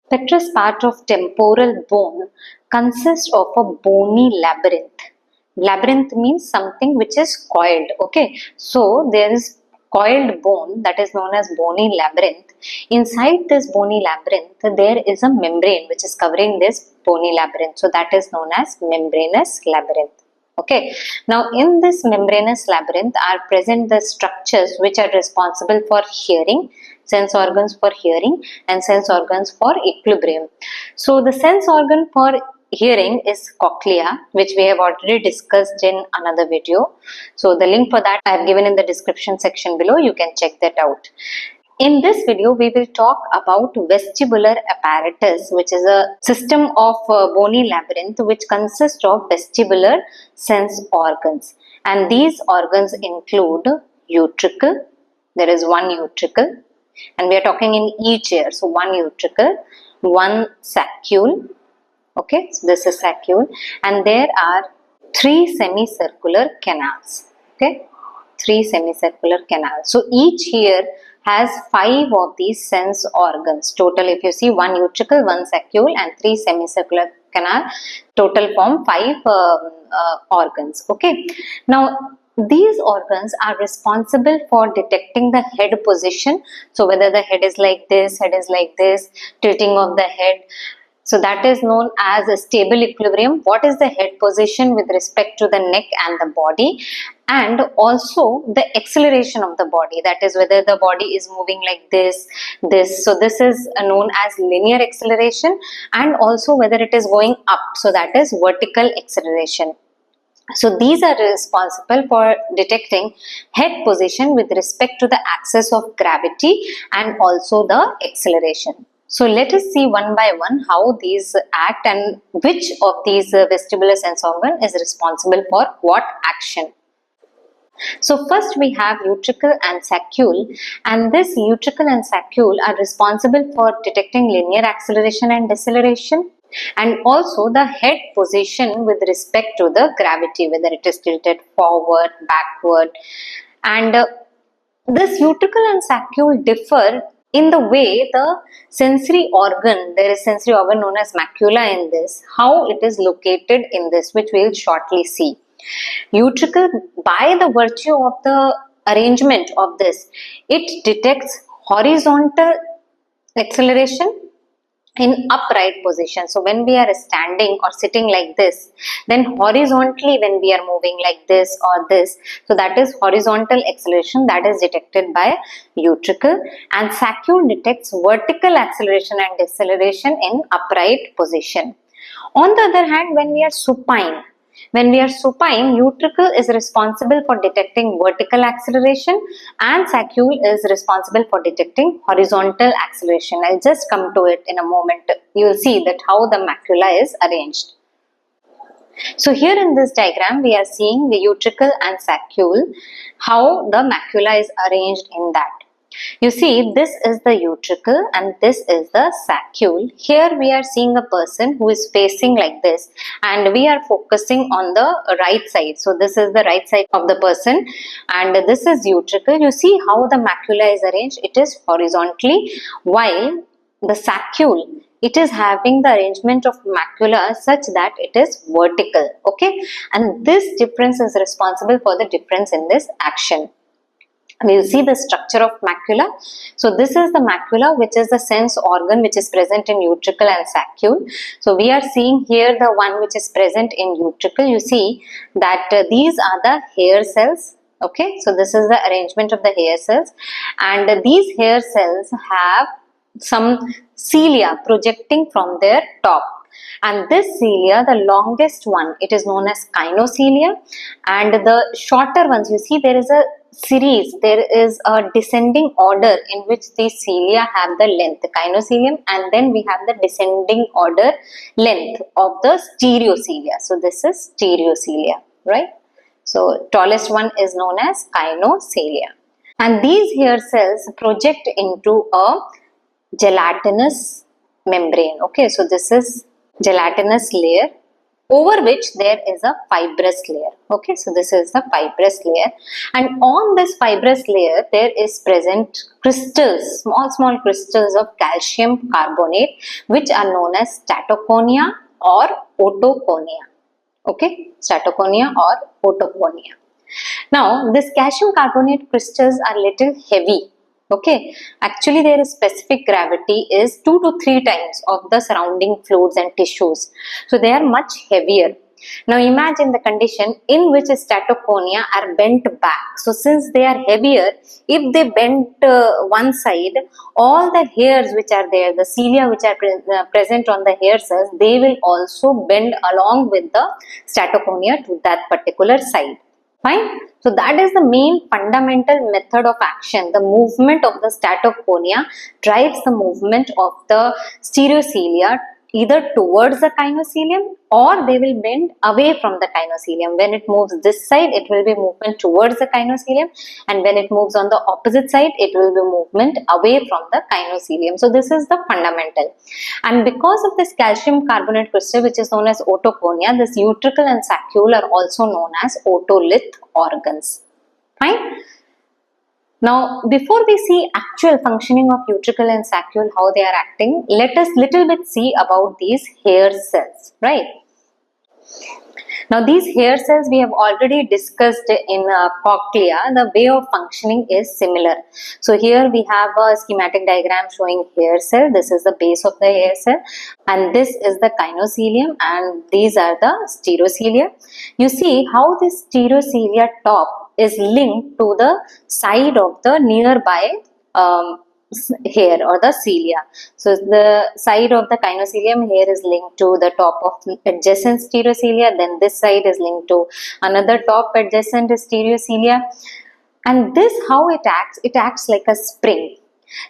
Petrous part of temporal bone consists of a bony labyrinth. Labyrinth means something which is coiled. Okay, so there is coiled bone that is known as bony labyrinth. Inside this bony labyrinth, there is a membrane which is covering this bony labyrinth. So that is known as membranous labyrinth. Okay, now in this membranous labyrinth are present the structures which are responsible for hearing, sense organs for hearing, and sense organs for equilibrium. So the sense organ for hearing is cochlea, which we have already discussed in another video. So the link for that I have given in the description section below. You can check that out. In this video, we will talk about vestibular apparatus, which is a system of bony labyrinth which consists of vestibular sense organs. And these organs include utricle. There is one utricle, and we are talking in each ear. So one utricle, one saccule. Okay, so this is saccule, and there are 3 semicircular canals. Okay, 3 semicircular canals. So each ear has 5 of these sense organs. Total, if you see, 1 utricle, 1 saccule, and 3 semicircular canal, total form 5 organs. Okay, now these organs are responsible for detecting the head position. So whether the head is like this, tilting of the head. So that is known as a stable equilibrium. What is the head position with respect to the neck and the body, and also the acceleration of the body, that is whether the body is moving like this. So this is known as linear acceleration, and also whether it is going up, so that is vertical acceleration. So these are responsible for detecting head position with respect to the axis of gravity and also the acceleration. So let us see one by one how these act and which of these vestibular sense organ is responsible for what action. So first we have utricle and saccule, and this utricle and saccule are responsible for detecting linear acceleration and deceleration, and also the head position with respect to the gravity, whether it is tilted forward, backward. And this utricle and saccule differ in the way the sensory organ, there is sensory organ known as macula in this, how it is located in this, which we will shortly see. Utricle, by the virtue of the arrangement of this, it detects horizontal acceleration in upright position. So when we are standing or sitting like this, then horizontally when we are moving like this or this, so that is horizontal acceleration that is detected by utricle, and saccule detects vertical acceleration and deceleration in upright position. On the other hand, when we are supine, utricle is responsible for detecting vertical acceleration and saccule is responsible for detecting horizontal acceleration. I'll just come to it in a moment. You'll see that how the macula is arranged. So here in this diagram, we are seeing the utricle and saccule, how the macula is arranged in that. You see, this is the utricle and this is the saccule. Here we are seeing a person who is facing like this, and we are focusing on the right side. So this is the right side of the person, and this is utricle. You see how the macula is arranged. It is horizontally, while the saccule, it is having the arrangement of macula such that it is vertical. Okay, and this difference is responsible for the difference in this action. We will see the structure of macula. So this is the macula, which is the sense organ which is present in utricle and saccule. So we are seeing here the one which is present in utricle. You see that these are the hair cells. Okay, so this is the arrangement of the hair cells, and these hair cells have some cilia projecting from their top. And this cilia, the longest one, it is known as kinocilia, and the shorter ones, you see there is a series, there is a descending order in which these cilia have the length, the kinocilium, and then we have the descending order length of the stereocilia. So this is stereocilia, right? So tallest one is known as kinocilia, and these hair cells project into a gelatinous membrane. Okay, so this is gelatinous layer, over which there is a fibrous layer. Okay, so this is the fibrous layer, and on this fibrous layer there is present crystals, small crystals of calcium carbonate, which are known as statoconia or otoconia. Okay, statoconia or otoconia. Now, this calcium carbonate crystals are little heavy. Okay, actually their specific gravity is 2 to 3 times of the surrounding fluids and tissues. So they are much heavier. Now imagine the condition in which statoconia are bent back. So since they are heavier, if they bend one side, all the hairs which are there, the cilia which are present on the hair cells, they will also bend along with the statoconia to that particular side. Fine. So that is the main fundamental method of action. The movement of the statoconia drives the movement of the stereocilia either towards the kinocilium, or they will bend away from the kinocilium. When it moves this side, it will be movement towards the kinocilium, and when it moves on the opposite side, it will be movement away from the kinocilium. So this is the fundamental. And because of this calcium carbonate crystal, which is known as otoconia, this utricle and saccule are also known as otolith organs. Fine. Now, before we see actual functioning of utricle and saccule, how they are acting, let us little bit see about these hair cells, right? Now, these hair cells we have already discussed in cochlea. The way of functioning is similar. So here we have a schematic diagram showing hair cell. This is the base of the hair cell, and this is the kinocilium, and these are the stereocilia. You see how this stereocilia top is linked to the side of the nearby hair or the cilia. So the side of the kinocilium here is linked to the top of adjacent stereocilia, then this side is linked to another top adjacent stereocilia. And this how it acts like a spring.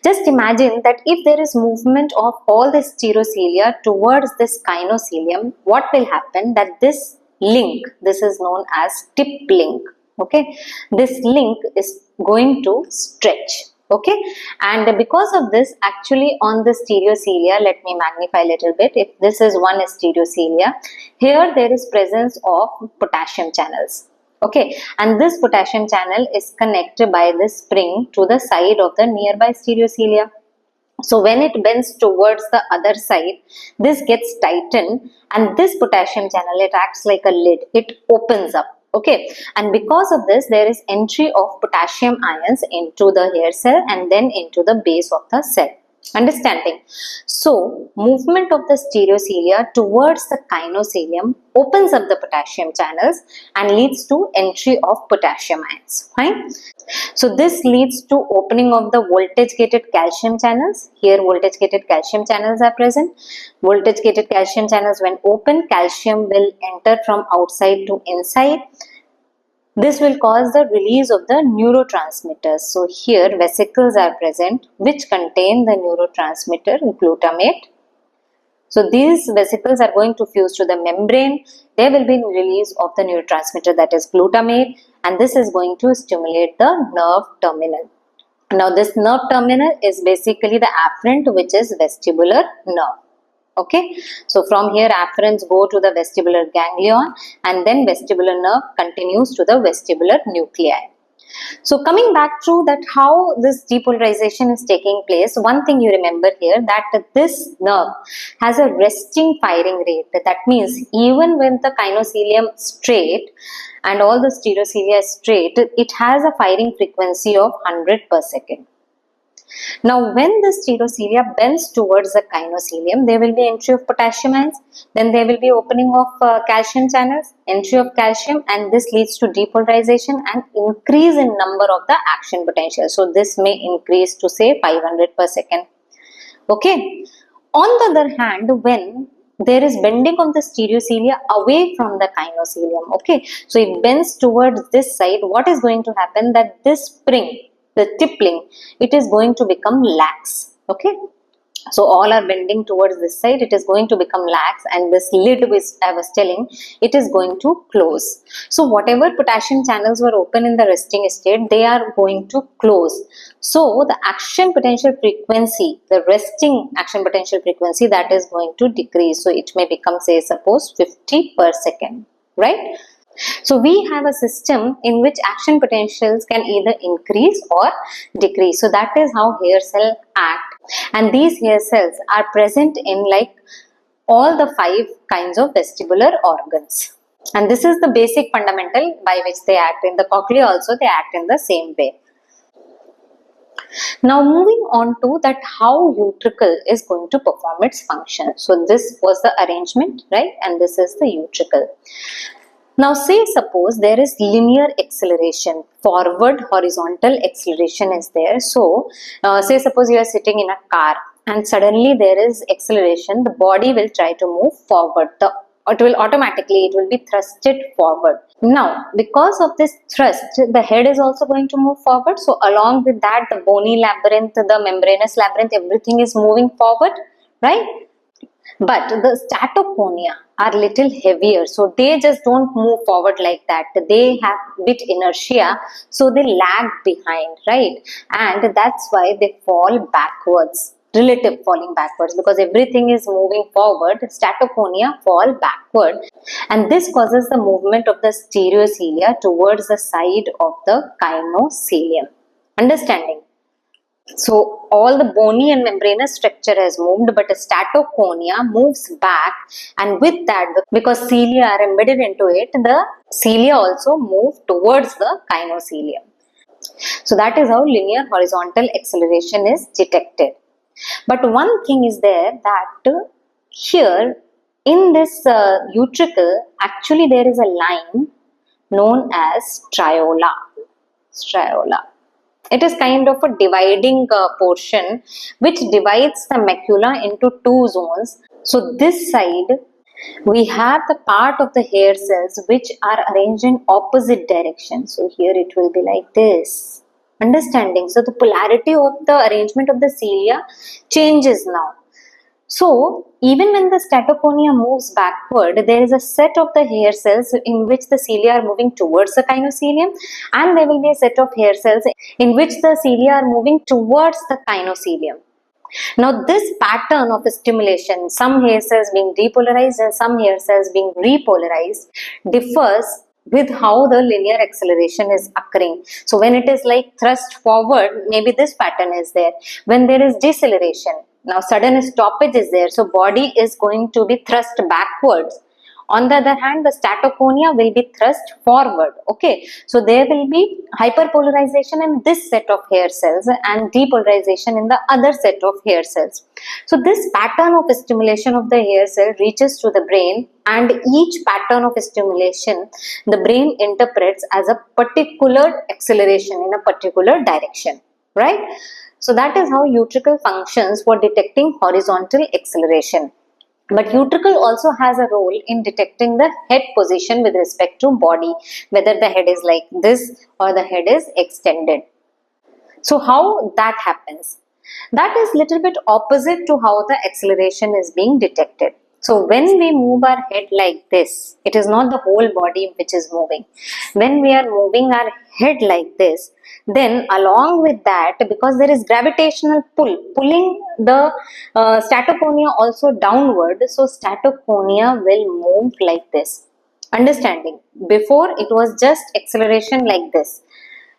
Just imagine that if there is movement of all the stereocilia towards this kinocilium, what will happen, that this link, this is known as tip link. Okay, this link is going to stretch. Okay, and because of this, actually on the stereocilia, let me magnify a little bit. If this is one stereocilia, here there is presence of potassium channels. Okay, and this potassium channel is connected by this spring to the side of the nearby stereocilia. So when it bends towards the other side, this gets tightened, and this potassium channel, it acts like a lid. It opens up. Okay, and because of this, there is entry of potassium ions into the hair cell and then into the base of the cell. Understanding? So, movement of the stereocilia towards the kinocilium opens up the potassium channels and leads to entry of potassium ions. Fine. So, this leads to opening of the voltage gated calcium channels. Here, voltage gated calcium channels are present. Voltage gated calcium channels, when open, calcium will enter from outside to inside. This will cause the release of the neurotransmitters. So here vesicles are present which contain the neurotransmitter glutamate. So these vesicles are going to fuse to the membrane. There will be release of the neurotransmitter, that is glutamate, and this is going to stimulate the nerve terminal. Now this nerve terminal is basically the afferent, which is vestibular nerve. Okay, so from here afferents go to the vestibular ganglion, and then vestibular nerve continues to the vestibular nuclei. So coming back to that, how this depolarization is taking place, one thing you remember here, that this nerve has a resting firing rate. That means even when the kinocilium straight and all the stereocilia straight, it has a firing frequency of 100 per second. Now, when the stereocilia bends towards the kinocilium, there will be entry of potassium ions, then there will be opening of calcium channels, entry of calcium, and this leads to depolarization and increase in number of the action potential. So, this may increase to say 500 per second. Okay. On the other hand, when there is bending of the stereocilia away from the kinocilium, okay, so it bends towards this side, what is going to happen, that this spring, the tippling, it is going to become lax. Okay, So all are bending towards this side, it is going to become lax, and this lid which I was telling, it is going to close. So whatever potassium channels were open in the resting state, they are going to close. So the action potential frequency, the resting action potential frequency, that is going to decrease. So it may become, say suppose 50 per second, right? So we have a system in which action potentials can either increase or decrease. So that is how hair cell act, and these hair cells are present in like all the 5 kinds of vestibular organs, and this is the basic fundamental by which they act. In the cochlea also they act in the same way. Now moving on to that, how utricle is going to perform its function. So this was the arrangement, right, and this is the utricle. Now say suppose there is linear acceleration, forward horizontal acceleration is there. So say suppose you are sitting in a car and suddenly there is acceleration, the body will try to move forward. It will be thrusted forward. Now because of this thrust, the head is also going to move forward. So along with that, the bony labyrinth, the membranous labyrinth, everything is moving forward, right? But the statoconia are little heavier, so they just don't move forward like that. They have bit inertia, so they lag behind, right? And that's why they fall backwards, relative falling backwards, because everything is moving forward. Statoconia fall backward, and this causes the movement of the stereocilia towards the side of the kinocilium. Understanding? So all the bony and membranous structure has moved, but a statoconia moves back, and with that, because cilia are embedded into it, the cilia also move towards the kinocilium. So that is how linear horizontal acceleration is detected. But one thing is there, that here in this utricle, actually there is a line known as striola. It is kind of a dividing portion which divides the macula into 2 zones. So this side we have the part of the hair cells which are arranged in opposite direction. So here it will be like this. Understanding? So the polarity of the arrangement of the cilia changes now. So even when the statoconia moves backward, there is a set of the hair cells in which the cilia are moving towards the kinocilium, and there will be a set of hair cells in which the cilia are moving towards the kinocilium. Now this pattern of stimulation, some hair cells being depolarized and some hair cells being repolarized, differs with how the linear acceleration is occurring. So when it is like thrust forward, maybe this pattern is there. When there is deceleration, now sudden stoppage is there, so body is going to be thrust backwards. On the other hand, the statoconia will be thrust forward. Okay, so there will be hyperpolarization in this set of hair cells and depolarization in the other set of hair cells. So this pattern of stimulation of the hair cell reaches to the brain, and each pattern of stimulation the brain interprets as a particular acceleration in a particular direction, right? So that is how utricle functions for detecting horizontal acceleration. But utricle also has a role in detecting the head position with respect to body, whether the head is like this or the head is extended. So how that happens? That is little bit opposite to how the acceleration is being detected. So when we move our head like this, it is not the whole body which is moving. When we are moving our head like this, then along with that, because there is gravitational pull, pulling the statoconia also downward, so statoconia will move like this. Understanding? Before it was just acceleration like this.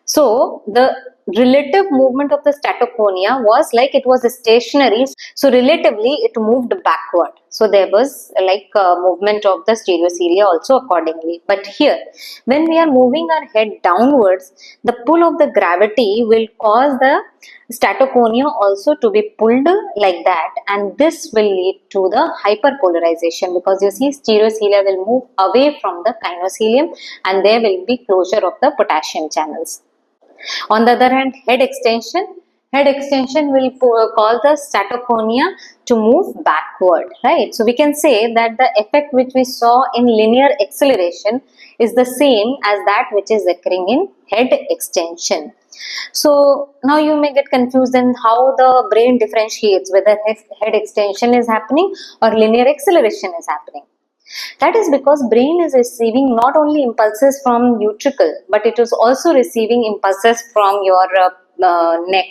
So the relative movement of the statoconia was like it was stationary, so relatively it moved backward. So there was like a movement of the stereocilia also accordingly. But here, when we are moving our head downwards, the pull of the gravity will cause the statoconia also to be pulled like that, and this will lead to the hyperpolarization, because you see stereocilia will move away from the kinocilium and there will be closure of the potassium channels. On the other hand, head extension will cause the statoconia to move backward, right? So we can say that the effect which we saw in linear acceleration is the same as that which is occurring in head extension. So now you may get confused in how the brain differentiates whether head extension is happening or linear acceleration is happening. That is because brain is receiving not only impulses from utricle, but it is also receiving impulses from your neck,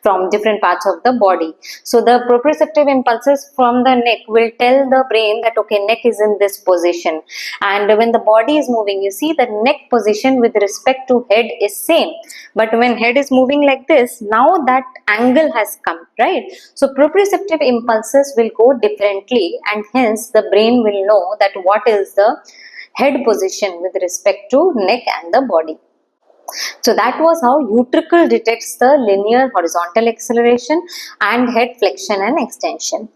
from different parts of the body. So the proprioceptive impulses from the neck will tell the brain that okay, neck is in this position, and when the body is moving, you see the neck position with respect to head is same, but when head is moving like this, now that angle has come, right? So proprioceptive impulses will go differently, and hence the brain will know that what is the head position with respect to neck and the body. So that was how utricle detects the linear horizontal acceleration and head flexion and extension.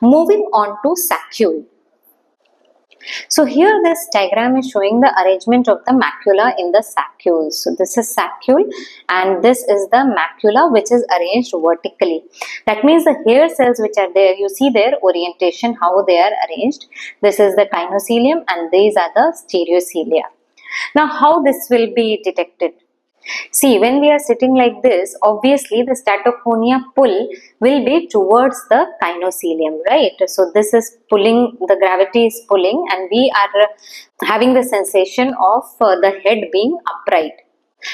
Moving on to saccule. So here this diagram is showing the arrangement of the macula in the saccule. So this is saccule and this is the macula, which is arranged vertically. That means the hair cells which are there, you see their orientation, how they are arranged. This is the kinocilium and these are the stereocilia. Now how this will be detected? See, when we are sitting like this, obviously the statoconia pull will be towards the kinocilium, right? So this is pulling, the gravity is pulling, and we are having the sensation of the head being upright.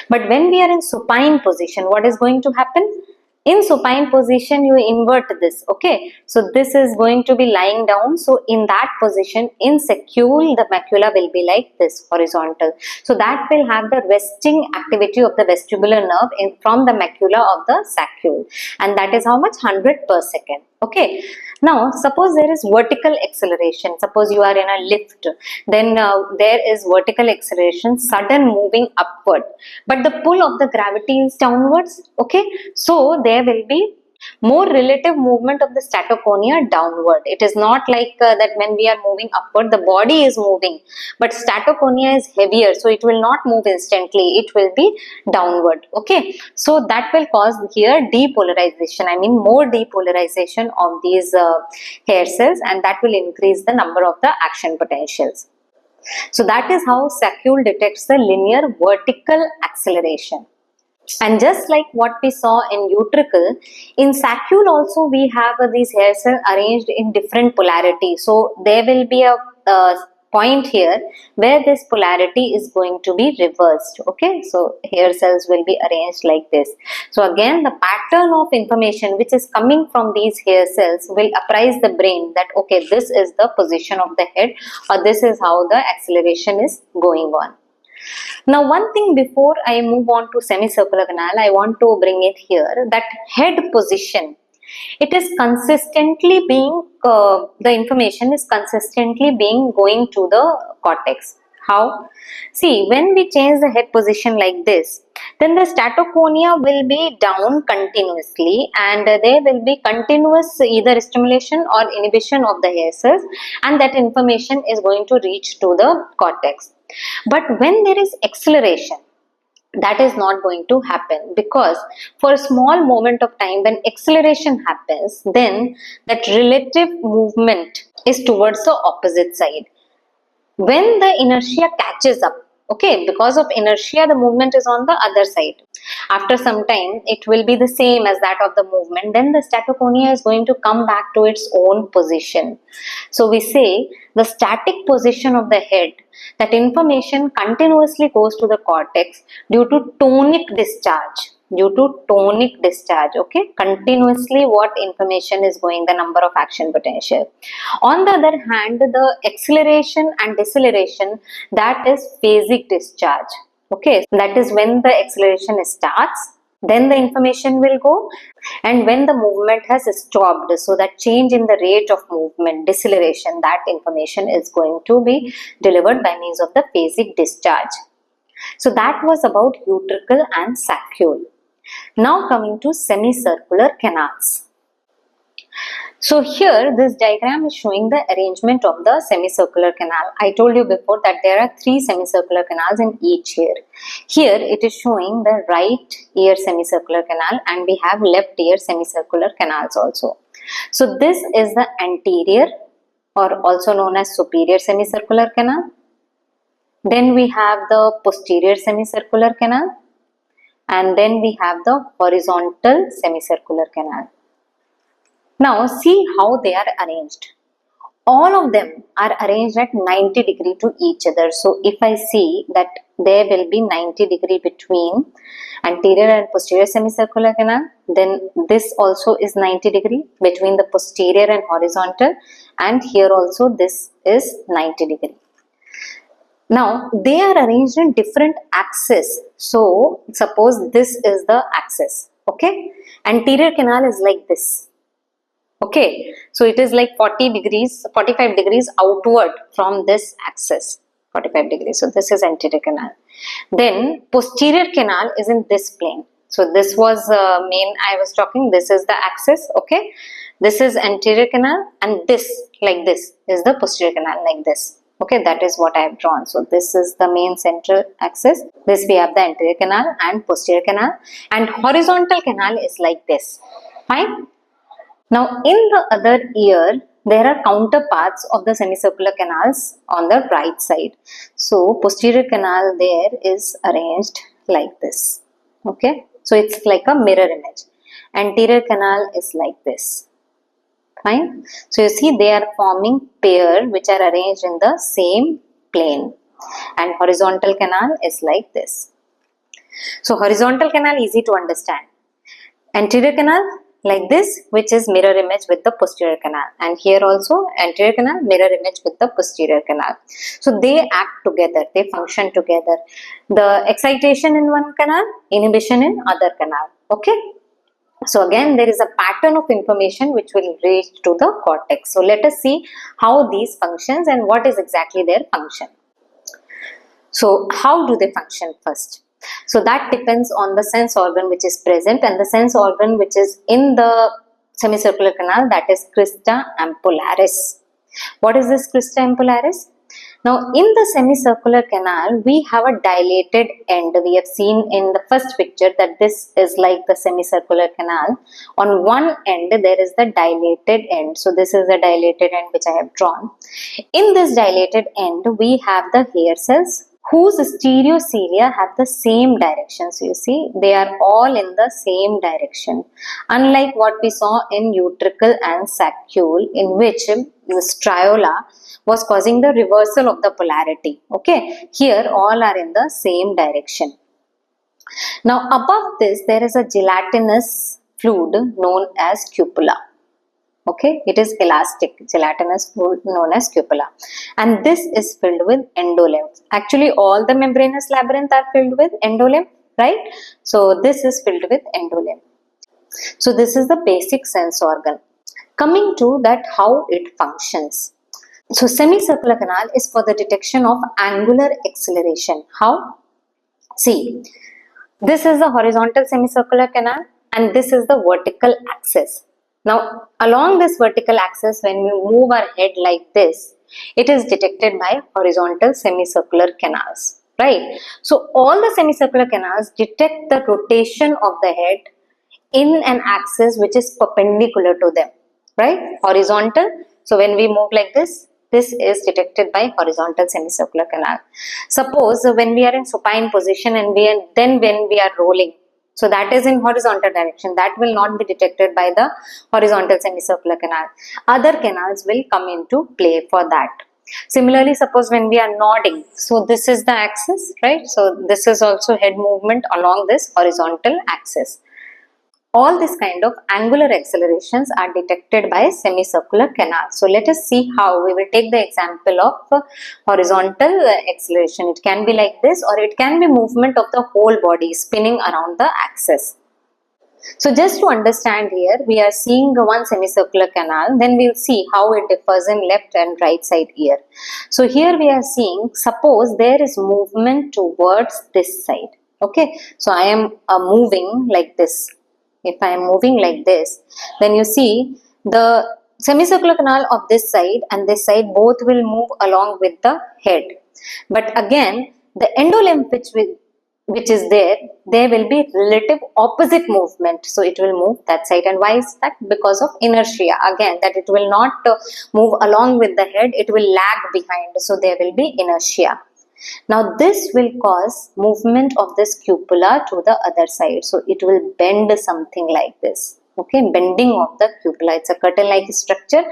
But when we are in supine position, what is going to happen? In supine position, you invert this, okay? So this is going to be lying down. So in that position, in saccule, the macula will be like this, horizontal. So that will have the resting activity of the vestibular nerve from the macula of the saccule. And that is how much? 100 per second, okay? Now, suppose there is vertical acceleration. Suppose you are in a lift, then there is vertical acceleration, sudden moving upward. But the pull of the gravity is downwards, okay? So there will be more relative movement of the statoconia downward. It is not like that when we are moving upward, the body is moving, but statoconia is heavier, so it will not move instantly, it will be downward, okay? So that will cause here depolarization, I mean more depolarization of these hair cells, and that will increase the number of the action potentials. So that is how saccule detects the linear vertical acceleration. And just like what we saw in utricle, in saccule also we have these hair cells arranged in different polarity. So there will be a point here where this polarity is going to be reversed, okay? So hair cells will be arranged like this. So again, the pattern of information which is coming from these hair cells will apprise the brain that okay, this is the position of the head, or this is how the acceleration is going on. Now, one thing before I move on to semicircular canal, I want to bring it here that head position, it is consistently being, the information is consistently being going to the cortex. How? See, when we change the head position like this, then the statoconia will be down continuously and there will be continuous either stimulation or inhibition of the hair cells, and that information is going to reach to the cortex. But when there is acceleration, that is not going to happen, because for a small moment of time when acceleration happens, then that relative movement is towards the opposite side. When the inertia catches up, okay, because of inertia the movement is on the other side. After some time it will be the same as that of the movement, then the statoconia is going to come back to its own position. So we say the static position of the head, that information continuously goes to the cortex due to tonic discharge. Okay, continuously what information is going, the number of action potential. On the other hand, the acceleration and deceleration, that is phasic discharge, okay? That is when the acceleration starts, then the information will go, and when the movement has stopped, so that change in the rate of movement, deceleration, that information is going to be delivered by means of the phasic discharge. So that was about utricle and saccule. Now coming to semicircular canals. So here this diagram is showing the arrangement of the semicircular canal. I told you before that there are 3 semicircular canals in each ear. Here it is showing the right ear semicircular canal and we have left ear semicircular canals also. So this is the anterior, or also known as superior semicircular canal. Then we have the posterior semicircular canal, and then we have the horizontal semicircular canal. Now see how they are arranged. All of them are arranged at 90 degree to each other. So if I see that there will be 90 degree between anterior and posterior semicircular canal, then this also is 90 degree between the posterior and horizontal, and here also this is 90 degree. Now they are arranged in different axes. So suppose this is the axis, okay? Anterior canal is like this. Okay, so it is like 40 degrees, 45 degrees outward from this axis, 45 degrees. So this is anterior canal. Then posterior canal is in this plane. So this was main I was talking, this is the axis, okay. This is anterior canal, and this, like this, is the posterior canal, like this. Okay, that is what I have drawn. So this is the main central axis. This we have the anterior canal and posterior canal, and horizontal canal is like this. Fine. Now in the other ear, there are counterparts of the semicircular canals on the right side. So posterior canal there is arranged like this. Okay, so it's like a mirror image. Anterior canal is like this. Fine. So you see they are forming pair which are arranged in the same plane, and horizontal canal is like this. So horizontal canal easy to understand. Anterior canal like this, which is mirror image with the posterior canal, and here also anterior canal, mirror image with the posterior canal. So they act together, they function together. The excitation in one canal, inhibition in other canal. Okay. So again there is a pattern of information which will reach to the cortex. So let us see how these functions and what is exactly their function. So how do they function first? So that depends on the sense organ which is present, and the sense organ which is in the semicircular canal, that is crista ampullaris. What is this crista ampullaris? Now in the semicircular canal we have a dilated end. We have seen in the first picture that this is like the semicircular canal. On one end there is the dilated end. So this is the dilated end which I have drawn. In this dilated end we have the hair cells whose stereocilia have the same direction. So you see they are all in the same direction, unlike what we saw in utricle and saccule, in which the striola was causing the reversal of the polarity. Okay, here all are in the same direction. Now above this there is a gelatinous fluid known as cupula. Okay, it is elastic, gelatinous fluid known as cupula, and this is filled with endolymph. Actually all the membranous labyrinth are filled with endolymph, right? So this is filled with endolymph. So this is the basic sense organ. Coming to that how it functions. So semicircular canal is for the detection of angular acceleration. How? See, this is the horizontal semicircular canal and this is the vertical axis. Now along this vertical axis, when we move our head like this, it is detected by horizontal semicircular canals, right? So all the semicircular canals detect the rotation of the head in an axis which is perpendicular to them, right? Horizontal. So when we move like this is detected by horizontal semicircular canal. Suppose when we are in supine position and when we are rolling, so that is in horizontal direction, that will not be detected by the horizontal semicircular canal. Other canals will come into play for that. Similarly, suppose when we are nodding, so this is the axis, right? So this is also head movement along this horizontal axis. All this kind of angular accelerations are detected by semicircular canal. So let us see how. We will take the example of horizontal acceleration. It can be like this, or it can be movement of the whole body spinning around the axis. So just to understand here, we are seeing one semicircular canal, then we will see how it differs in left and right side ear. So here we are seeing, suppose there is movement towards this side. Okay, so I am moving like this. If I am moving like this, then you see the semicircular canal of this side and this side both will move along with the head. But again, the endolymph which is there will be relative opposite movement. So it will move that side. And why is that? Because of inertia. Again, that it will not move along with the head, it will lag behind. So there will be inertia. Now this will cause movement of this cupula to the other side. So it will bend something like this. Okay, bending of the cupula. It's a curtain-like structure.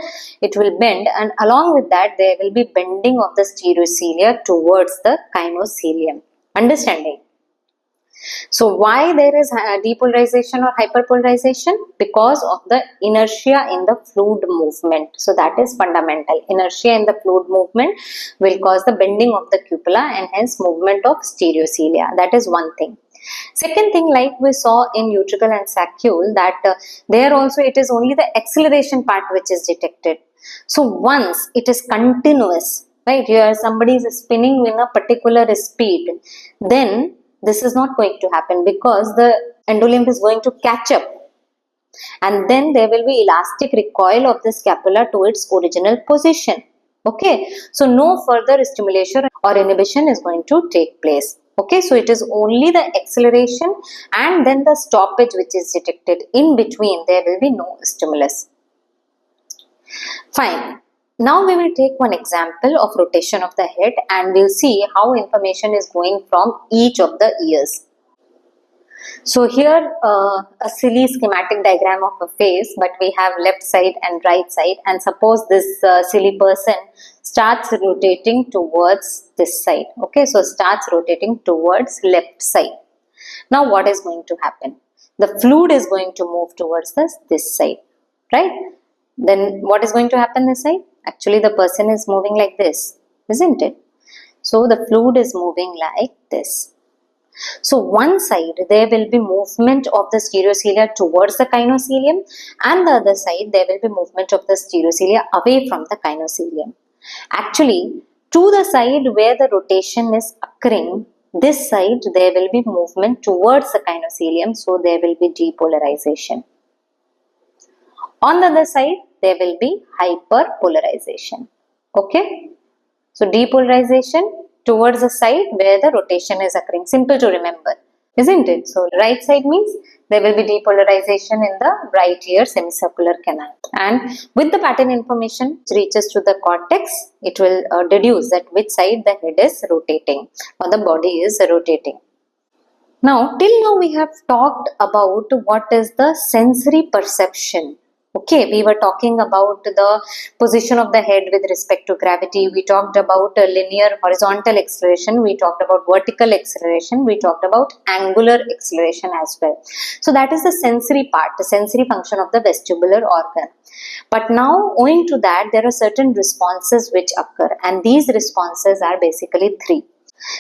It will bend, and along with that there will be bending of the stereocilia towards the kinocilium. Understanding? So why there is depolarization or hyperpolarization? Because of the inertia in the fluid movement. So that is fundamental. Inertia in the fluid movement will cause the bending of the cupula and hence movement of stereocilia. That is one thing. Second thing, like we saw in utricle and saccule, that there also it is only the acceleration part which is detected. So once it is continuous, right, here somebody is spinning in a particular speed, then this is not going to happen because the endolymph is going to catch up, and then there will be elastic recoil of the scapula to its original position. Okay, so no further stimulation or inhibition is going to take place. Okay, so it is only the acceleration and then the stoppage which is detected. In between there will be no stimulus. Fine. Now we will take one example of rotation of the head and we'll see how information is going from each of the ears. So here a silly schematic diagram of a face, but we have left side and right side, and suppose this silly person starts rotating towards this side. Okay, so starts rotating towards left side. Now what is going to happen? The fluid is going to move towards this side, right? Then what is going to happen this side? Actually the person is moving like this, isn't it? So the fluid is moving like this. So one side there will be movement of the stereocilia towards the kinocilium, and the other side there will be movement of the stereocilia away from the kinocilium. Actually, to the side where the rotation is occurring, this side there will be movement towards the kinocilium, so there will be depolarization. On the other side there will be hyperpolarization. Okay, so depolarization towards the side where the rotation is occurring. Simple to remember, isn't it? So right side means there will be depolarization in the right ear semicircular canal, and with the pattern information which reaches to the cortex, it will deduce that which side the head is rotating or the body is rotating. Now till now we have talked about what is the sensory perception. Okay, we were talking about the position of the head with respect to gravity. We talked about linear horizontal acceleration. We talked about vertical acceleration. We talked about angular acceleration as well. So that is the sensory part, the sensory function of the vestibular organ. But now owing to that there are certain responses which occur, and these responses are basically three.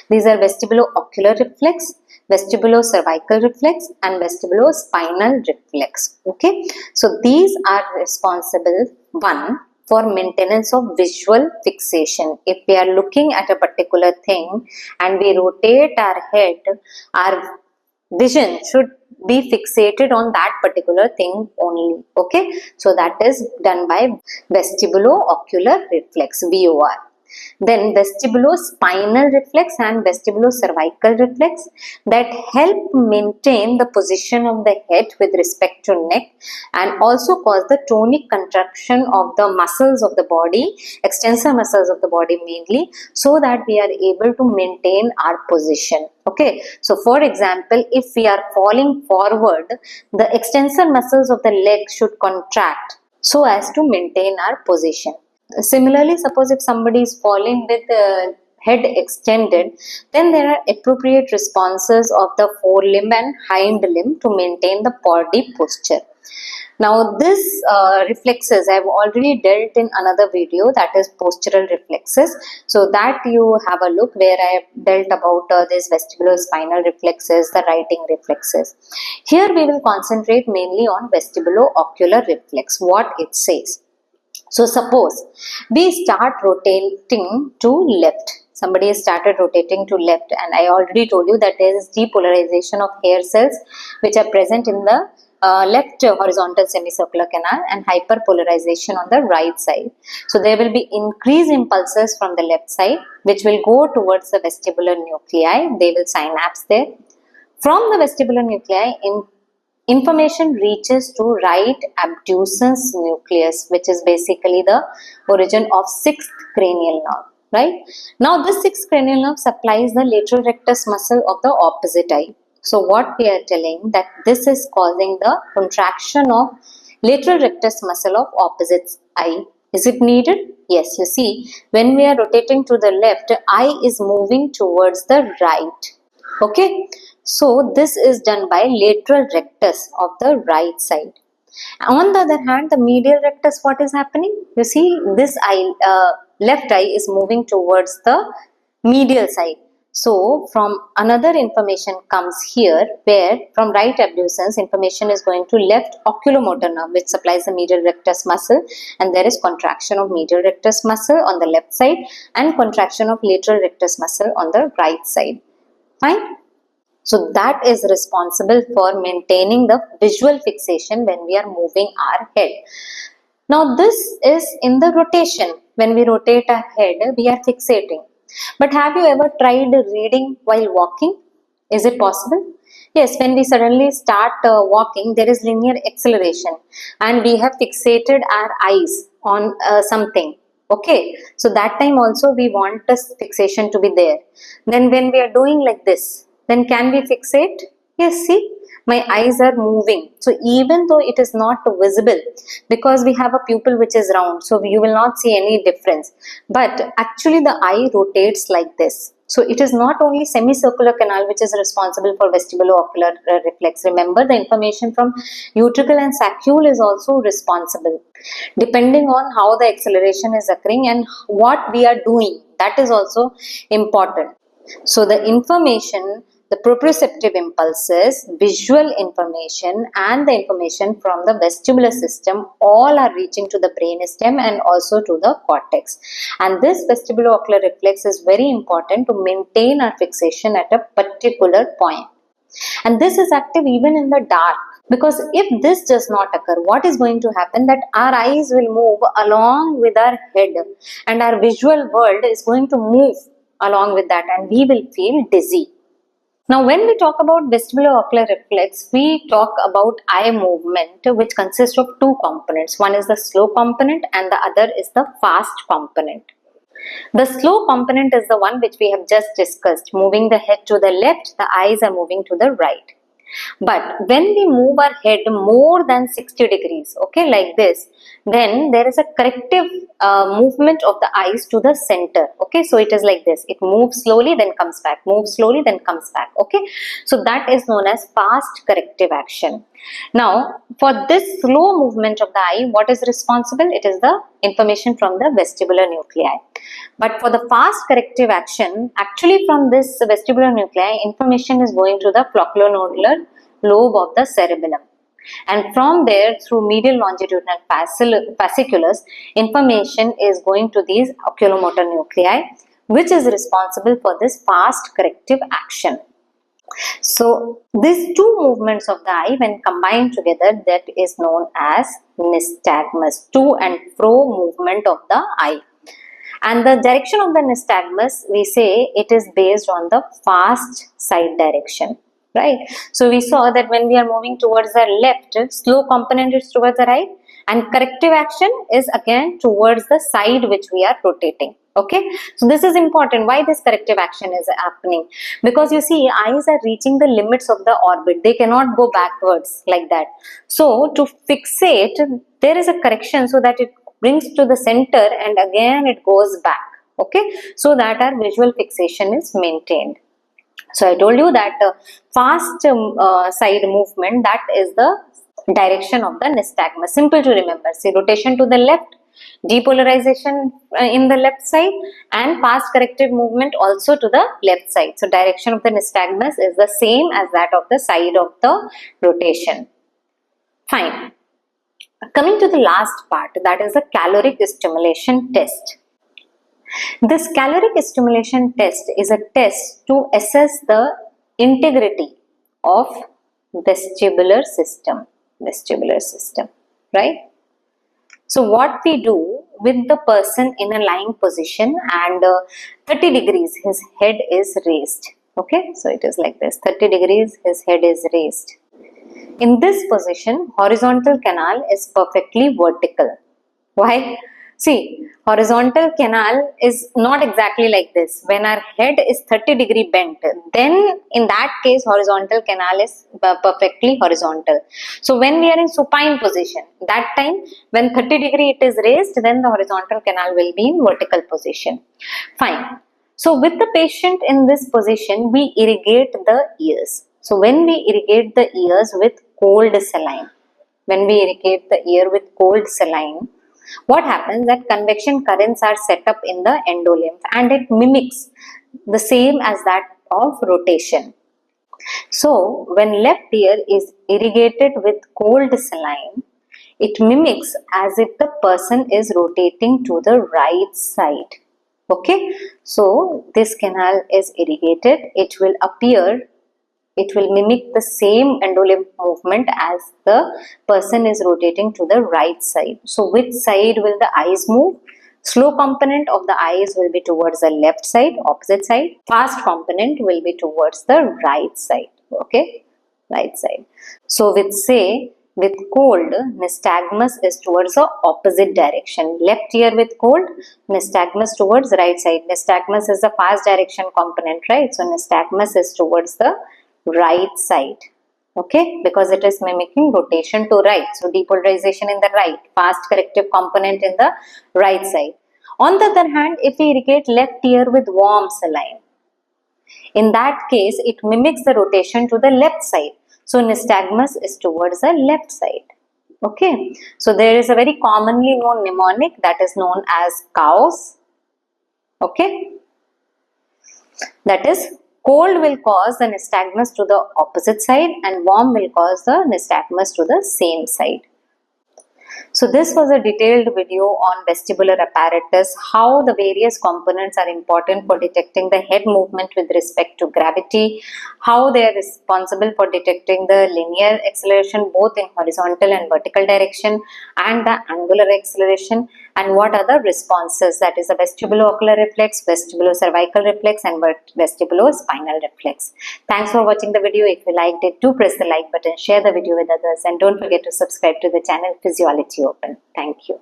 These are vestibulo-ocular reflex, vestibulo-cervical reflex, and vestibulo-spinal reflex. Okay, so these are responsible, one, for maintenance of visual fixation. If we are looking at a particular thing and we rotate our head, our vision should be fixated on that particular thing only. Okay, so that is done by vestibulo-ocular reflex, VOR. Then vestibulo-spinal reflex and vestibulo-cervical reflex that help maintain the position of the head with respect to neck, and also cause the tonic contraction of the muscles of the body, extensor muscles of the body mainly, so that we are able to maintain our position. Okay, so for example, if we are falling forward, the extensor muscles of the leg should contract so as to maintain our position. Similarly, suppose if somebody is falling with the head extended, then there are appropriate responses of the forelimb and hind limb to maintain the body posture. Now this reflexes I have already dealt in another video, that is postural reflexes. So that you have a look where I have dealt about this vestibulo-spinal reflexes, the writing reflexes. Here we will concentrate mainly on vestibulo-ocular reflex, what it says. So suppose we start rotating to left. Somebody has started rotating to left, and I already told you that there is depolarization of hair cells which are present in the left horizontal semicircular canal and hyperpolarization on the right side. So there will be increased impulses from the left side which will go towards the vestibular nuclei. They will synapse there. From the vestibular nuclei, information reaches to right abducens nucleus, which is basically the origin of sixth cranial nerve. right? Now this sixth cranial nerve supplies the lateral rectus muscle of the opposite eye. So what we are telling that this is causing the contraction of lateral rectus muscle of opposite eye. Is it needed? Yes, you see, when we are rotating to the left, eye is moving towards the right. Okay, so this is done by lateral rectus of the right side. On the other hand, the medial rectus, what is happening? You see, this eye, left eye is moving towards the medial side. So, from another information comes here, where from right abducens, information is going to left oculomotor nerve, which supplies the medial rectus muscle, and there is contraction of medial rectus muscle on the left side and contraction of lateral rectus muscle on the right side. Fine. So that is responsible for maintaining the visual fixation when we are moving our head. Now this is in the rotation. When we rotate our head, we are fixating. But have you ever tried reading while walking? Is it possible? Yes, when we suddenly start walking, there is linear acceleration and we have fixated our eyes on something. Okay, so that time also we want this fixation to be there. Then when we are doing like this, then can we fixate? Yes, see, my eyes are moving. So even though it is not visible, because we have a pupil which is round, so you will not see any difference. But actually the eye rotates like this. So it is not only semicircular canal which is responsible for vestibular ocular reflex. Remember, the information from utricle and saccule is also responsible. Depending on how the acceleration is occurring and what we are doing, that is also important. So the information, the proprioceptive impulses, visual information and the information from the vestibular system all are reaching to the brainstem and also to the cortex. And this vestibular ocular reflex is very important to maintain our fixation at a particular point. And this is active even in the dark. Because if this does not occur, what is going to happen? That our eyes will move along with our head and our visual world is going to move along with that and we will feel dizzy. Now, when we talk about vestibular ocular reflex, we talk about eye movement, which consists of two components. One is the slow component and the other is the fast component. The slow component is the one which we have just discussed. Moving the head to the left, the eyes are moving to the right. But when we move our head more than 60 degrees, okay, like this, then there is a corrective movement of the eyes to the center. Okay, so it is like this. It moves slowly, then comes back, moves slowly, then comes back. Okay, so that is known as fast corrective action. Now, for this slow movement of the eye, what is responsible? It is the information from the vestibular nuclei. But for the fast corrective action, actually from this vestibular nuclei, information is going to the flocculonodular lobe of the cerebellum. And from there, through medial longitudinal fasciculus, information is going to these oculomotor nuclei, which is responsible for this fast corrective action. So, these two movements of the eye, when combined together, that is known as nystagmus, to and fro movement of the eye. And the direction of the nystagmus, we say it is based on the fast side direction, right? So we saw that when we are moving towards the left, slow component is towards the right and corrective action is again towards the side which we are rotating. Okay, so this is important. Why this corrective action is happening? Because you see, eyes are reaching the limits of the orbit. They cannot go backwards like that. So to fixate, there is a correction so that it brings to the center and again it goes back. Okay, so that our visual fixation is maintained. So I told you that fast side movement, that is the direction of the nystagmus. Simple to remember. See, rotation to the left, depolarization in the left side and fast corrective movement also to the left side. So direction of the nystagmus is the same as that of the side of the rotation. Fine. Coming to the last part, that is the caloric stimulation test. This caloric stimulation test is a test to assess the integrity of vestibular system, right? So what we do with the person in a lying position and 30 degrees his head is raised. Okay, so it is like this, 30 degrees his head is raised. In this position, horizontal canal is perfectly vertical. Why? See, horizontal canal is not exactly like this. When our head is 30-degree bent, then in that case horizontal canal is perfectly horizontal. So when we are in supine position, that time when 30-degree it is raised, then the horizontal canal will be in vertical position. Fine. So with the patient in this position, we irrigate the ears. So when we irrigate the ears with cold saline, what happens that convection currents are set up in the endolymph and it mimics the same as that of rotation. So when left ear is irrigated with cold saline, it mimics as if the person is rotating to the right side. Okay, so this canal is irrigated, it will mimic the same endolymph movement as the person is rotating to the right side. So which side will the eyes move? Slow component of the eyes will be towards the left side, opposite side. Fast component will be towards the right side. Okay, right side. So with cold, nystagmus is towards the opposite direction. Left ear with cold, nystagmus towards right side. Nystagmus is the fast direction component, right? So nystagmus is towards the right side. Okay, because it is mimicking rotation to right. So depolarization in the right, fast corrective component in the right side. On the other hand, if we irrigate left ear with warm saline, in that case it mimics the rotation to the left side. So nystagmus is towards the left side. Okay, so there is a very commonly known mnemonic that is known as cows. Okay, that is, cold will cause the nystagmus to the opposite side and warm will cause the nystagmus to the same side. So this was a detailed video on vestibular apparatus, how the various components are important for detecting the head movement with respect to gravity, how they are responsible for detecting the linear acceleration both in horizontal and vertical direction and the angular acceleration, and what are the responses, that is the vestibulo-ocular reflex, vestibulo-cervical reflex and vestibulo-spinal reflex. Thanks for watching the video. If you liked it, do press the like button, share the video with others and don't forget to subscribe to the channel Physiology Open. Thank you.